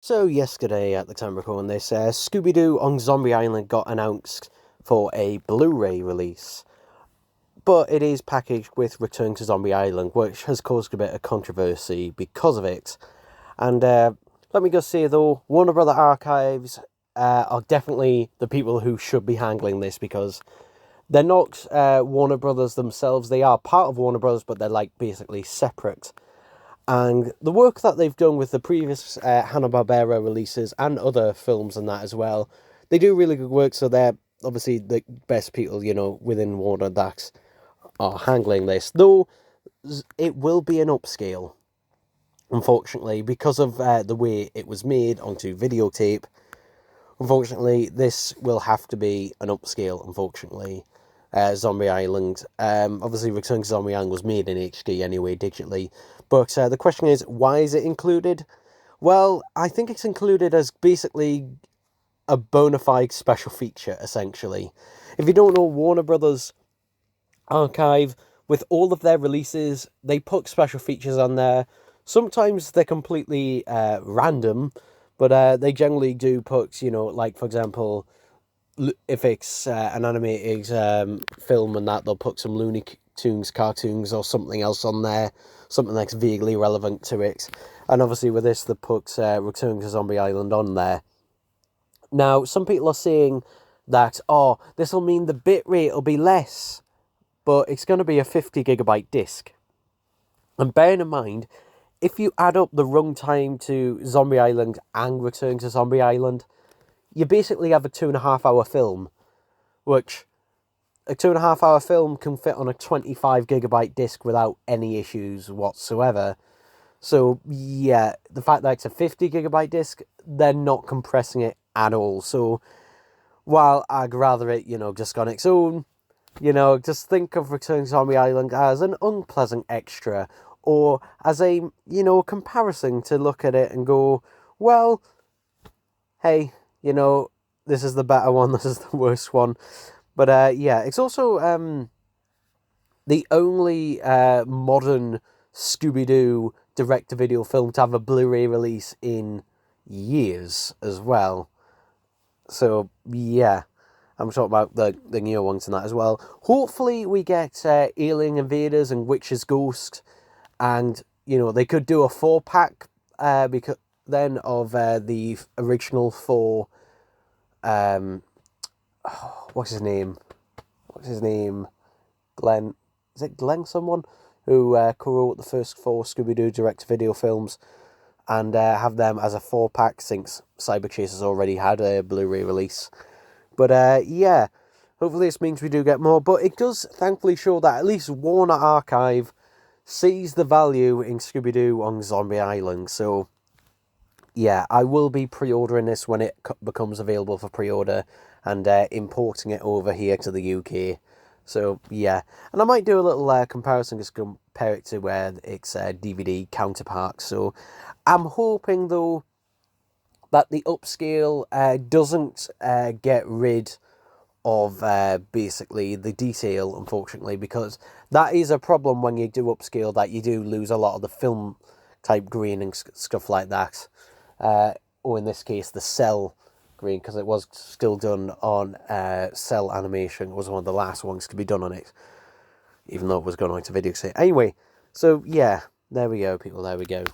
So yesterday, at the time of recording this, Scooby-Doo on Zombie Island got announced for a Blu-ray release. But it is packaged with Return to Zombie Island, which has caused a bit of controversy because of it. And let me just say though, Warner Brother Archives are definitely the people who should be handling this, because they're not Warner Brothers themselves. They are part of Warner Brothers, but they're like basically separate. And the work that they've done with the previous Hanna-Barbera releases and other films and that as well, they do really good work, so they're obviously the best people, within Warner that are handling this. Though it will be an upscale, unfortunately, because of the way it was made onto videotape. Unfortunately, this will have to be an upscale, unfortunately. Zombie Island. Obviously, Return to Zombie Island was made in HD anyway, digitally. But the question is, why is it included? Well, I think it's included as basically a bona fide special feature, essentially. If you don't know, Warner Brothers Archive, with all of their releases, they put special features on there. Sometimes they're completely random, but they generally do put, like, for example, if it's an animated film and that, they'll put some Looney Tunes cartoons or something else on there, something that's vaguely relevant to it. And obviously with this, they put Return to Zombie Island on there. Now, some people are saying that, this will mean the bitrate will be less, but it's going to be a 50 gigabyte disc. And bearing in mind, if you add up the runtime to Zombie Island and Return to Zombie Island, you basically have a 2.5 hour film, which a 2.5 hour film can fit on a 25 gigabyte disc without any issues whatsoever. So yeah, the fact that it's a 50 gigabyte disc, they're not compressing it at all. So while I'd rather it, just on its own, just think of Return to Zombie Island as an unpleasant extra, or as a, comparison to look at it and go, well, hey, this is the better one, this is the worst one. But yeah, it's also the only modern Scooby-Doo direct-to-video film to have a Blu-ray release in years as well. So yeah, I'm talking about the newer ones and that as well. Hopefully we get Alien Invaders and Witch's Ghost, and they could do a 4-pack because then of the original 4. What's his name? Glenn. Is it Glenn someone? Who co-wrote the first 4 Scooby-Doo direct-to-video films, and have them as a 4-pack since Cyber Chase has already had a Blu-ray release. But yeah, hopefully this means we do get more. But it does thankfully show that at least Warner Archive sees the value in Scooby-Doo on Zombie Island. So yeah, I will be pre-ordering this when it becomes available for pre-order, and importing it over here to the UK. So yeah, and I might do a little comparison, just compare it to where its DVD counterpart. So I'm hoping though that the upscale doesn't get rid of basically the detail, unfortunately, because that is a problem when you do upscale, that you do lose a lot of the film type green and stuff like that. Or in this case, the cell green, because it was still done on cell animation. It was one of the last ones to be done on it, even though it was going on to video. Anyway, so yeah, there we go, people, there we go.